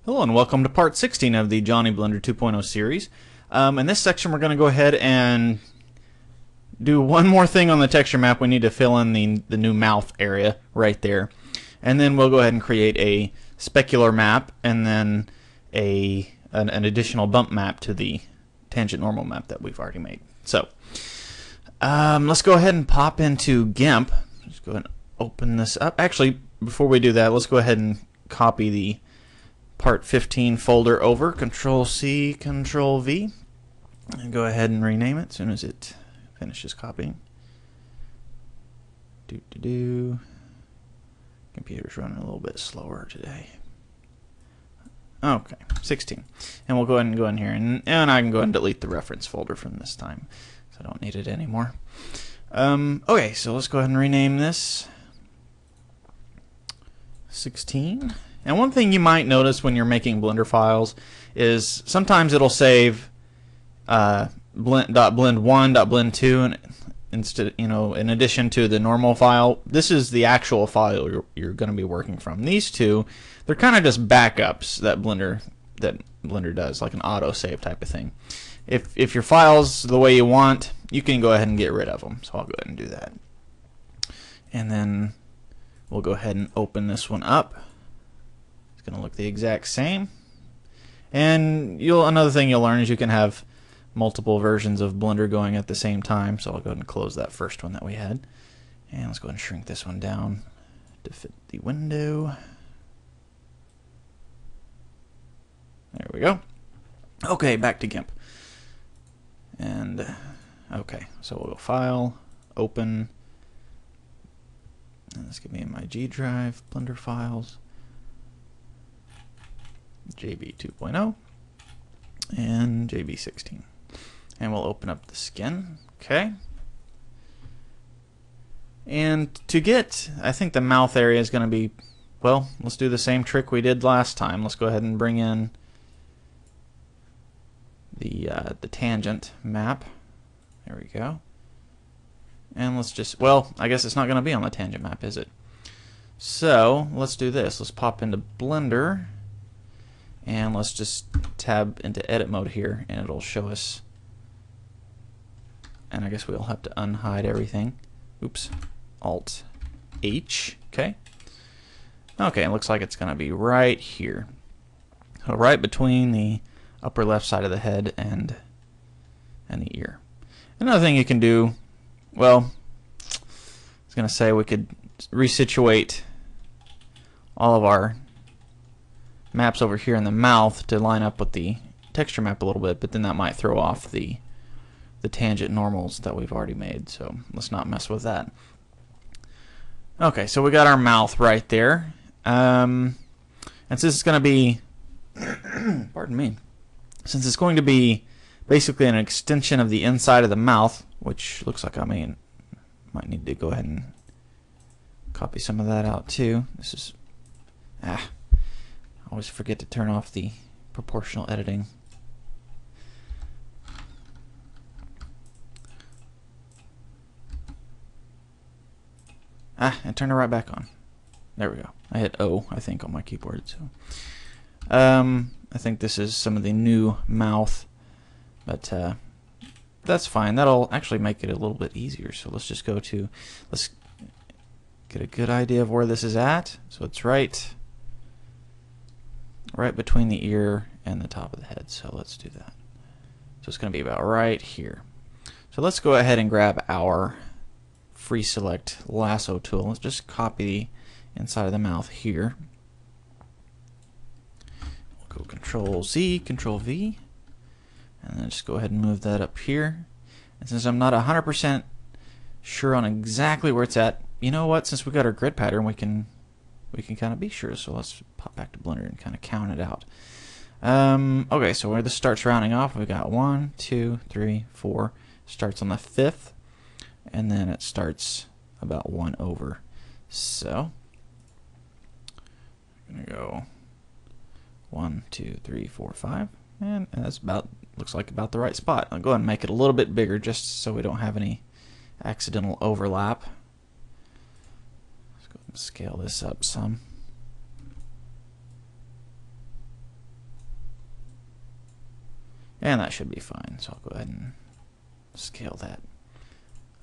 Hello and welcome to part 16 of the Johnny Blender 2.0 series. In this section we're going to go ahead and do one more thing on the texture map. We need to fill in the new mouth area right there. And then we'll go ahead and create a specular map and then an additional bump map to the tangent normal map that we've already made. So let's go ahead and pop into Gimp. Let's go ahead and open this up. Actually, before we do that, let's go ahead and copy the Part 15 folder over, Control-C, Control-V, and go ahead and rename it as soon as it finishes copying. Computer's running a little bit slower today. Okay, 16. And we'll go ahead and go in here, and I can go ahead and delete the reference folder from this time, so I don't need it anymore. Okay, so let's go ahead and rename this 16. And one thing you might notice when you're making Blender files is sometimes it'll save blend1.blend2 and instead, in addition to the normal file. This is the actual file you're going to be working from. These two, they're kind of just backups that Blender does, like an auto save type of thing. If your file's the way you want, you can go ahead and get rid of them. So I'll go ahead and do that. And then we'll go ahead and open this one up. It's going to look the exact same. And another thing you'll learn is you can have multiple versions of Blender going at the same time. So I'll go ahead and close that first one that we had. And let's go ahead and shrink this one down to fit the window. There we go. Okay, back to Gimp. And okay, so we'll go File, Open. And this could be in my G drive, Blender files. JB 2.0 and JB 16, and we'll open up the skin. Okay, and to get, I think the mouth area is going to be, well, let's do the same trick we did last time. Let's go ahead and bring in the tangent map. There we go. And let's just, well, I guess it's not going to be on the tangent map, is it? So let's do this. Let's pop into Blender. And let's just tab into edit mode here, and it'll show us. And I guess we'll have to unhide everything. Oops. Alt H. Okay. Okay, it looks like it's going to be right here. So right between the upper left side of the head and the ear. Another thing you can do, well, I was going to say we could resituate all of our maps over here in the mouth to line up with the texture map a little bit, but then that might throw off the tangent normals that we've already made, so let's not mess with that. Okay, so we got our mouth right there, and since it's going to be pardon me, since it's going to be basically an extension of the inside of the mouth, which looks like I might need to go ahead and copy some of that out too. This is always forget to turn off the proportional editing. And turn it right back on. There we go. I hit O, I think, on my keyboard. So, I think this is some of the new mouth, but that's fine. That'll actually make it a little bit easier. So let's just let's get a good idea of where this is at. So it's right between the ear and the top of the head. So let's do that. So it's going to be about right here. So let's go ahead and grab our free select lasso tool. Let's just copy the inside of the mouth here. We'll go Control-Z, Control-V, and then just go ahead and move that up here. And since I'm not 100% sure on exactly where it's at, you know what? Since we got our grid pattern, we can kind of be sure. So let's pop back to Blender and kind of count it out. Okay, so where this starts rounding off, we got 1, 2, 3, 4. Starts on the 5th, and then it starts about 1 over. So I'm gonna go 1, 2, 3, 4, 5, and that's looks like about the right spot. I'll go ahead and make it a little bit bigger just so we don't have any accidental overlap. Let's go ahead and scale this up some. And that should be fine. So I'll go ahead and scale that.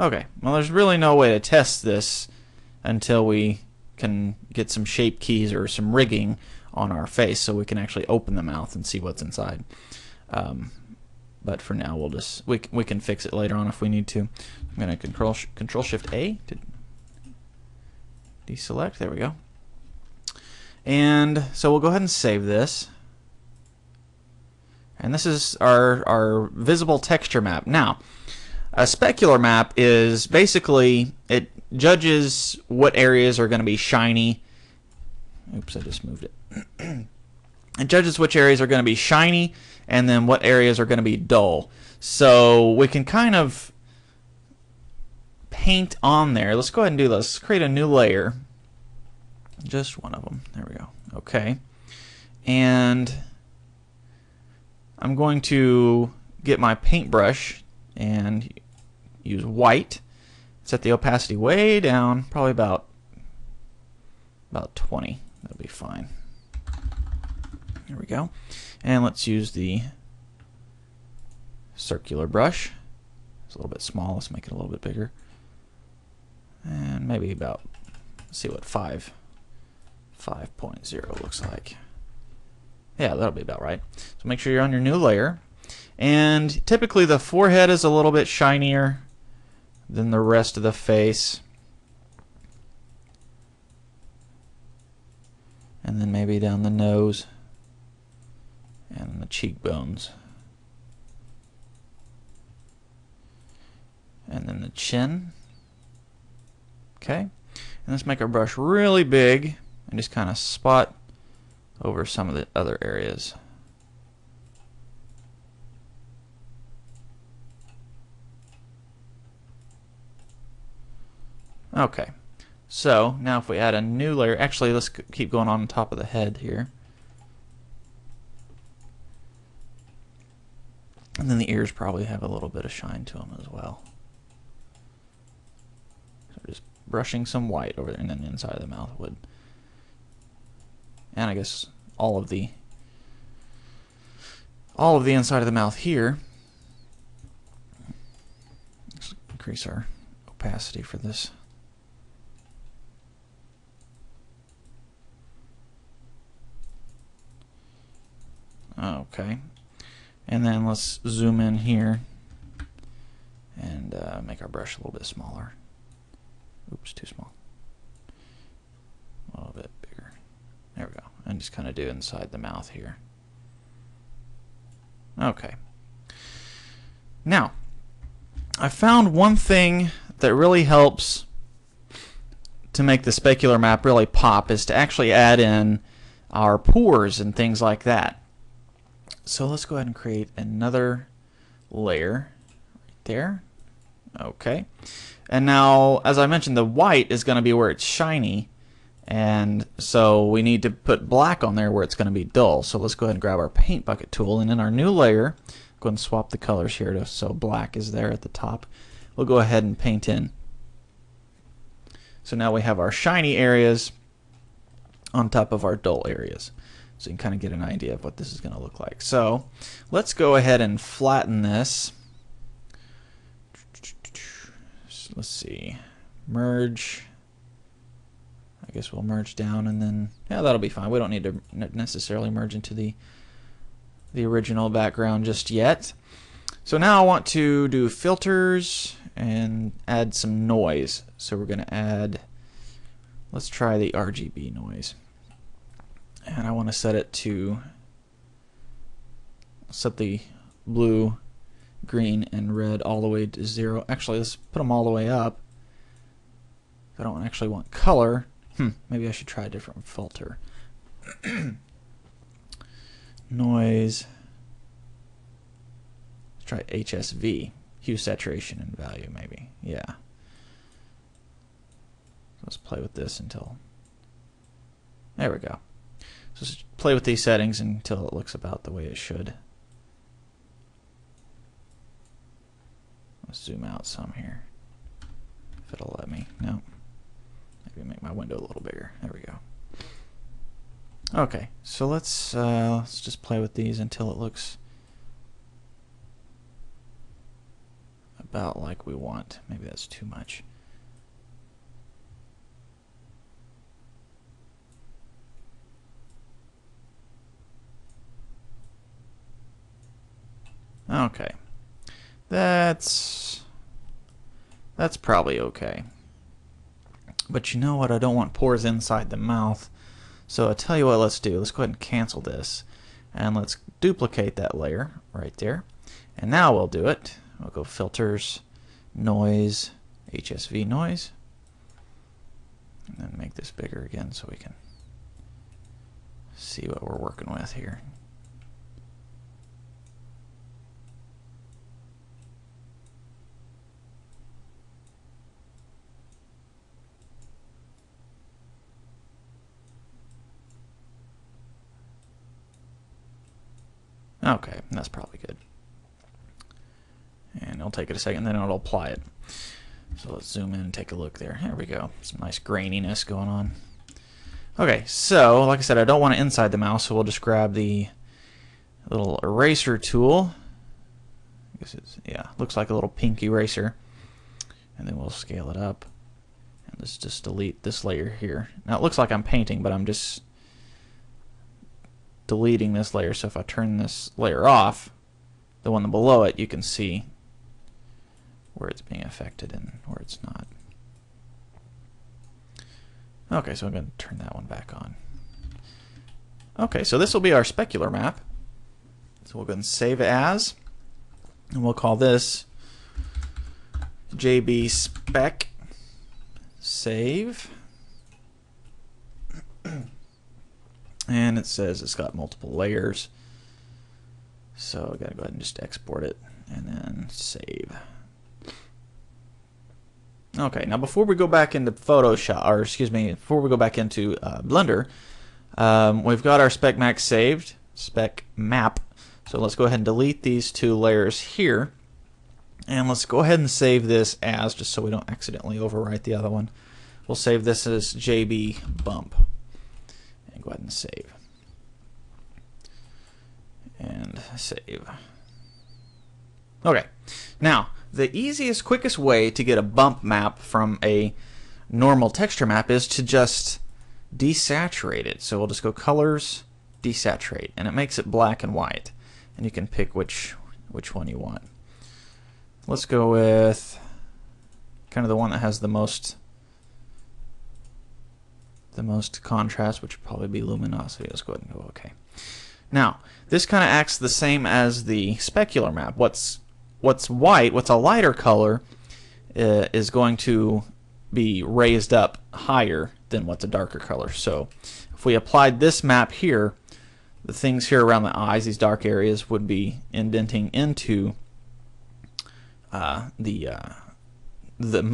Okay, well there's really no way to test this until we can get some shape keys or some rigging on our face so we can actually open the mouth and see what's inside. But for now we'll just we can fix it later on if we need to. I'm going to control Shift A to deselect. There we go. And so we'll go ahead and save this. And this is our visible texture map. Now, a specular map is basically, it judges what areas are going to be shiny. Oops, I just moved it. It judges which areas are going to be shiny and then what areas are going to be dull. So we can kind of paint on there. Let's go ahead and do this. Let's create a new layer. Just one of them. There we go. Okay. And I'm going to get my paintbrush and use white. Set the opacity way down, probably about 20. That'll be fine. There we go. And let's use the circular brush. It's a little bit small. Let's make it a little bit bigger. And maybe about, let's see what 5.0 looks like. Yeah, that'll be about right. So make sure you're on your new layer. And typically the forehead is a little bit shinier than the rest of the face. And then maybe down the nose and the cheekbones. And then the chin. Okay. And let's make our brush really big and just kind of spot over some of the other areas. Okay, so now if we add a new layer, actually let's keep going on top of the head here. And then the ears probably have a little bit of shine to them as well. So just brushing some white over there, and then the inside of the mouth would. And I guess all of the inside of the mouth here. Let's increase our opacity for this. Okay, and then let's zoom in here and make our brush a little bit smaller. Oops, too small. A little bit bigger. There we go. And just kind of do inside the mouth here. Okay. Now, I found one thing that really helps to make the specular map really pop is to actually add in our pores and things like that. So let's go ahead and create another layer right there. Okay. And now, as I mentioned, the white is going to be where it's shiny. And so we need to put black on there where it's going to be dull. So let's go ahead and grab our paint bucket tool, and in our new layer, go ahead and swap the colors here so black is there at the top. We'll go ahead and paint in. So now we have our shiny areas on top of our dull areas. So you can kind of get an idea of what this is going to look like. So let's go ahead and flatten this. So let's see. Merge. I guess we'll merge down, and then, yeah, that'll be fine. We don't need to necessarily merge into the original background just yet. So now I want to do filters and add some noise. So we're going to add, let's try the Rgb noise. And I want to set it to, set the blue, green, and red all the way to 0. Actually, let's put them all the way up. If I don't actually want color, maybe I should try a different filter. Noise. Let's try HSV, hue, saturation, and value, maybe. Yeah. Let's play with this until, there we go. So let's play with these settings until it looks about the way it should. Let's zoom out some here, if it'll let me. No. Maybe make my window a little bigger. There we go. Okay, so let's just play with these until it looks about like we want. Maybe that's too much. Okay, that's probably okay. But you know what? I don't want pores inside the mouth. So I'll tell you what, let's do. Let's go ahead and cancel this. And let's duplicate that layer right there. And now we'll do it. We'll go Filters, Noise, HSV Noise. And then make this bigger again so we can see what we're working with here. Okay, that's probably good. And it'll take it a second, then it'll apply it. So let's zoom in and take a look there. There we go. Some nice graininess going on. Okay, so like I said, I don't want it inside the mouse, so we'll just grab the little eraser tool. I guess it's, yeah, looks like a little pink eraser. And then we'll scale it up. And let's just delete this layer here. Now it looks like I'm painting, but I'm just deleting this layer. So if I turn this layer off, the one below it, you can see where it's being affected and where it's not. Okay, so I'm going to turn that one back on. Okay, so this will be our specular map. So we'll go ahead and save as, and we'll call this JB Spec Save. And it says it's got multiple layers. So I gotta go ahead and just export it and then save. Okay, now before we go back into Photoshop, or excuse me, before we go back into Blender, we've got our spec map saved, spec map. So let's go ahead and delete these two layers here, and let's go ahead and save this as, just so we don't accidentally overwrite the other one. We'll save this as JB Bump. Go ahead and save. And save. Okay. Now, the easiest, quickest way to get a bump map from a normal texture map is to just desaturate it. So we'll just go Colors, Desaturate, and it makes it black and white. And you can pick which one you want. Let's go with kind of the one that has the most contrast, which would probably be luminosity. Let's go ahead and go OK. Now, this kind of acts the same as the specular map. What's white, what's a lighter color, is going to be raised up higher than what's a darker color. So if we applied this map here, the things here around the eyes, these dark areas, would be indenting into the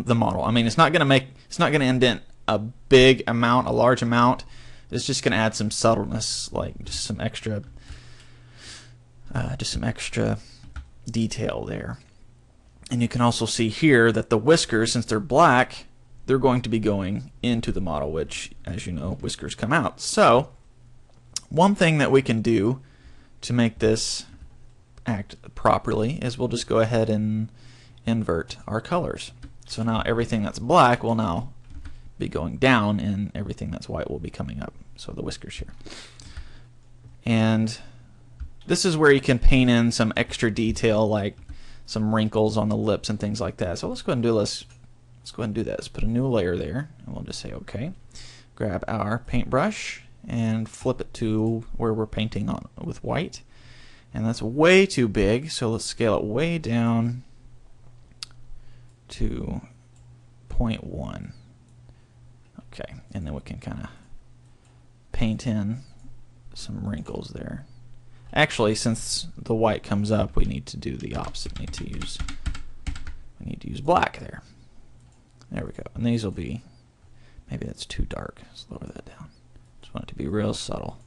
model. I mean, it's not going to indent a big amount, a large amount. It's just going to add some subtleness, like just some extra detail there. And you can also see here that the whiskers, since they're black, they're going to be going into the model, which, as you know, whiskers come out. So one thing that we can do to make this act properly is we'll just go ahead and invert our colors. So now everything that's black will now be going down, and everything that's white will be coming up. So the whiskers here. And this is where you can paint in some extra detail, like some wrinkles on the lips and things like that. So let's go ahead and do this. Let's go ahead and do that. Let's put a new layer there, and we'll just say OK. Grab our paintbrush and flip it to where we're painting on with white. And that's way too big, so let's scale it way down to 0.1. Okay, and then we can kind of paint in some wrinkles there. Actually, since the white comes up, we need to do the opposite. We need to use black there. There we go. And these will be, maybe that's too dark. Let's lower that down. Just want it to be real subtle.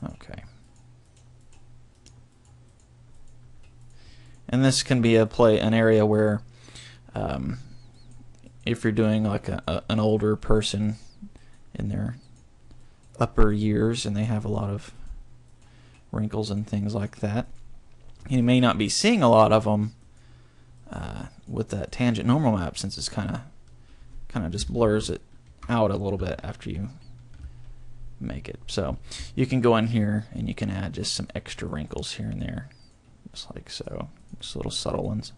Okay. And this can be an area where if you're doing like an older person in their upper years and they have a lot of wrinkles and things like that, you may not be seeing a lot of them with that tangent normal map, since it's kind of just blurs it out a little bit after you make it. So you can go in here and you can add just some extra wrinkles here and there, just like so, just little subtle ones.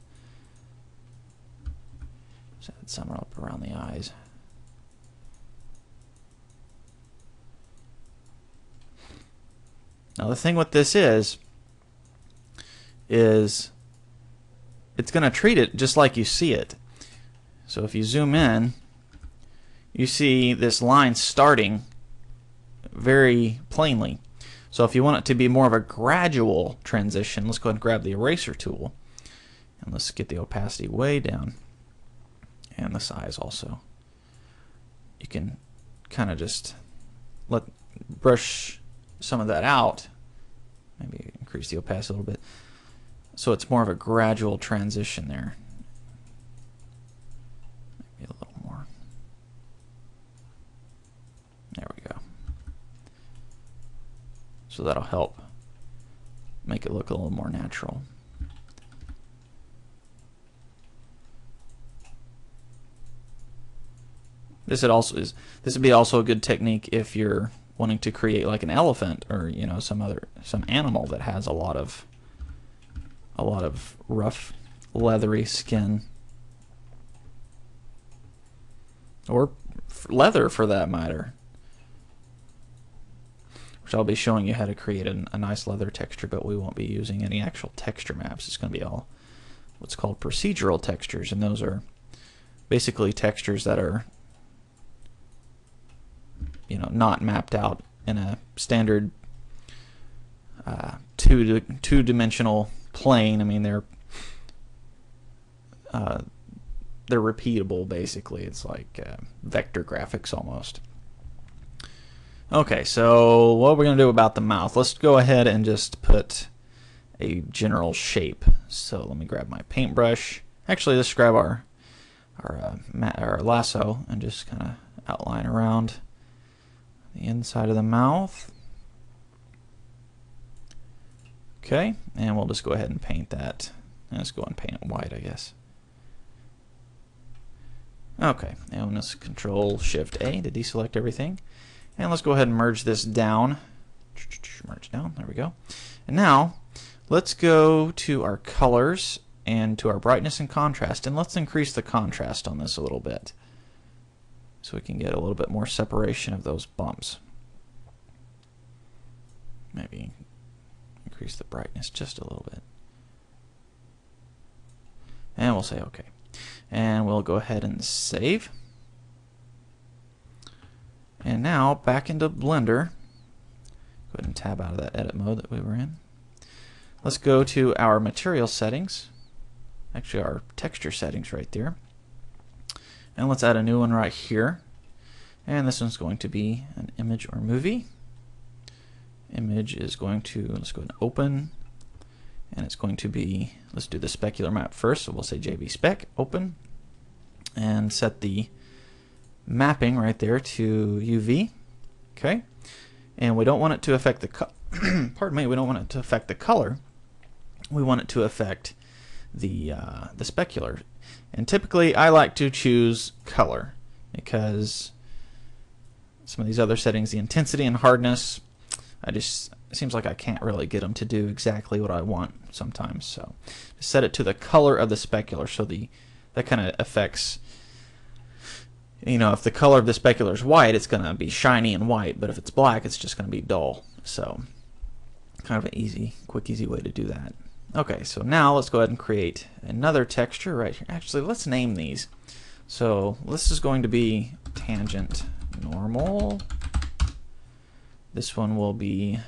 Just add some up around the eyes. Now the thing with this is it's going to treat it just like you see it. So if you zoom in, you see this line starting very plainly. So if you want it to be more of a gradual transition, let's go ahead and grab the eraser tool and let's get the opacity way down, and the size also. You can kind of just brush some of that out, maybe increase the opacity a little bit, so it's more of a gradual transition there. Maybe a little more. There we go. So that'll help make it look a little more natural. This would be also a good technique if you're wanting to create like an elephant, or some animal that has a lot of rough leathery skin, or leather for that matter, which I'll be showing you how to create a nice leather texture, but we won't be using any actual texture maps. It's going to be all what's called procedural textures, and those are basically textures that are not mapped out in a standard two-dimensional plane. I mean, they're repeatable basically. It's like vector graphics almost. Okay, so what we're going to do about the mouth, let's go ahead and just put a general shape. So let me grab my paintbrush. Actually, let's grab our lasso and just kind of outline around the inside of the mouth. Okay, and we'll just go ahead and paint that. Let's go and paint it white, I guess. Okay, and let's Control-Shift-A to deselect everything. And let's go ahead and merge this down. Merge down, there we go. And now, let's go to our colors and to our brightness and contrast, and let's increase the contrast on this a little bit, so we can get a little bit more separation of those bumps. Maybe increase the brightness just a little bit. And we'll say OK. And we'll go ahead and save. And now back into Blender. Go ahead and tab out of that edit mode that we were in. Let's go to our material settings. Actually, our texture settings right there. And let's add a new one right here. And this one's going to be an image or movie. Image is going to, let's go ahead and open. And it's going to be, let's do the specular map first. So we'll say JB Spec, open. And set the mapping right there to UV. Okay. And we don't want it to affect the pardon me, we don't want it to affect the color. We want it to affect the specular. And typically I like to choose color, because some of these other settings, the intensity and hardness, it seems like I can't really get them to do exactly what I want sometimes. So set it to the color of the specular, so that kind of affects, if the color of the specular is white, it's going to be shiny and white, but if it's black, it's just going to be dull. So kind of an quick, easy way to do that. Okay, so now let's go ahead and create another texture right here. Actually, let's name these. So this is going to be tangent normal. This one will be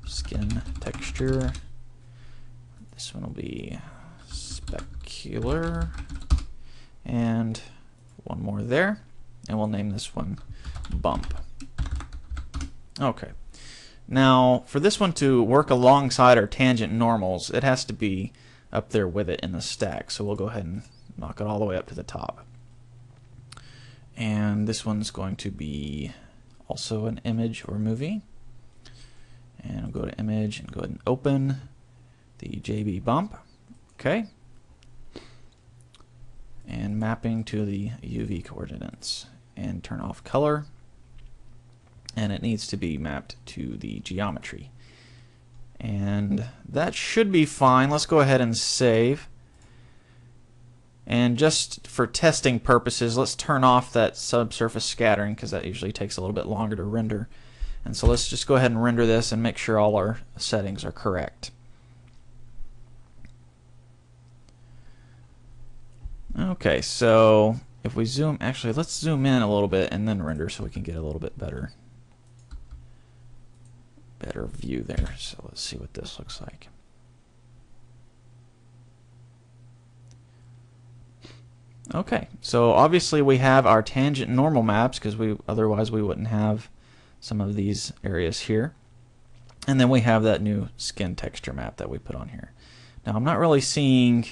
skin texture. This one will be specular. And one more there. And we'll name this one bump. Okay. Now, for this one to work alongside our tangent normals, it has to be up there with it in the stack. So we'll go ahead and knock it all the way up to the top. And this one's going to be also an image or movie. And I'll go to image and go ahead and open the JB bump. Okay. and mapping to the UV coordinates, and turn off color, and it needs to be mapped to the geometry. And that should be fine. Let's go ahead and save. And just for testing purposes, let's turn off that subsurface scattering, because that usually takes a little bit longer to render. And so let's just go ahead and render this and make sure all our settings are correct. Okay, so if we zoom, actually let's zoom in a little bit and then render so we can get a little bit better view there. So let's see what this looks like. Okay, so obviously we have our tangent and normal maps, because otherwise we wouldn't have some of these areas here. And then we have that new skin texture map that we put on here. Now I'm not really seeing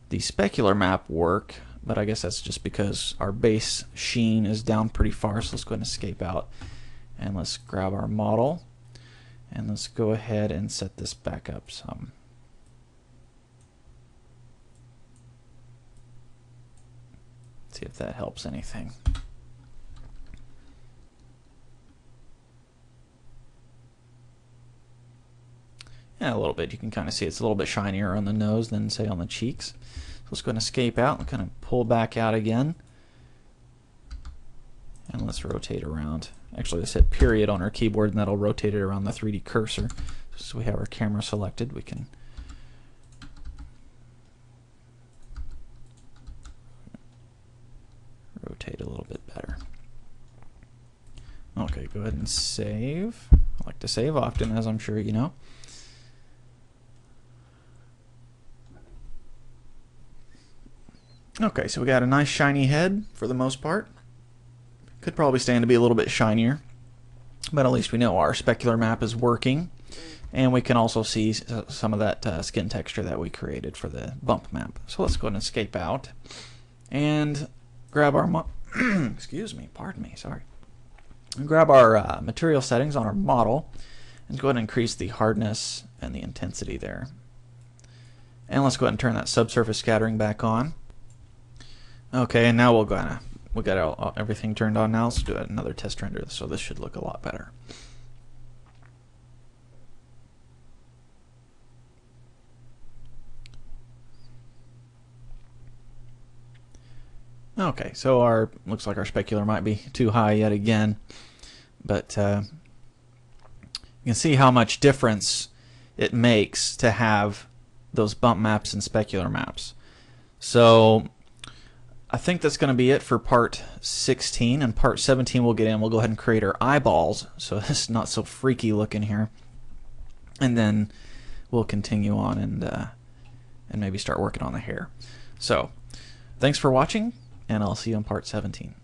the specular map work, but I guess that's just because our base sheen is down pretty far. So let's go ahead and escape out, and let's grab our model, and let's go ahead and set this back up some. See if that helps anything. Yeah, a little bit. You can kind of see it's a little bit shinier on the nose than, say, on the cheeks. So let's go ahead and escape out and kind of pull back out again. And let's rotate around. Actually, let's hit period on our keyboard, and that'll rotate it around the 3D cursor. So we have our camera selected. We can rotate a little bit better. Okay, go ahead and save. I like to save often, as I'm sure you know. Okay, so we got a nice shiny head for the most part. Could probably stand to be a little bit shinier, but at least we know our specular map is working, and we can also see some of that skin texture that we created for the bump map. So let's go ahead and escape out and grab our excuse me, pardon me, sorry. And grab our material settings on our model, and go ahead and increase the hardness and the intensity there. And let's go ahead and turn that subsurface scattering back on. Okay, and now we got everything turned on now. Let's do another test render, so this should look a lot better. Okay, so looks like our specular might be too high yet again, but you can see how much difference it makes to have those bump maps and specular maps. So I think that's going to be it for part 16, and part 17 we'll go ahead and create our eyeballs, so it's not so freaky looking here, and then we'll continue on and maybe start working on the hair. So thanks for watching, and I'll see you in part 17.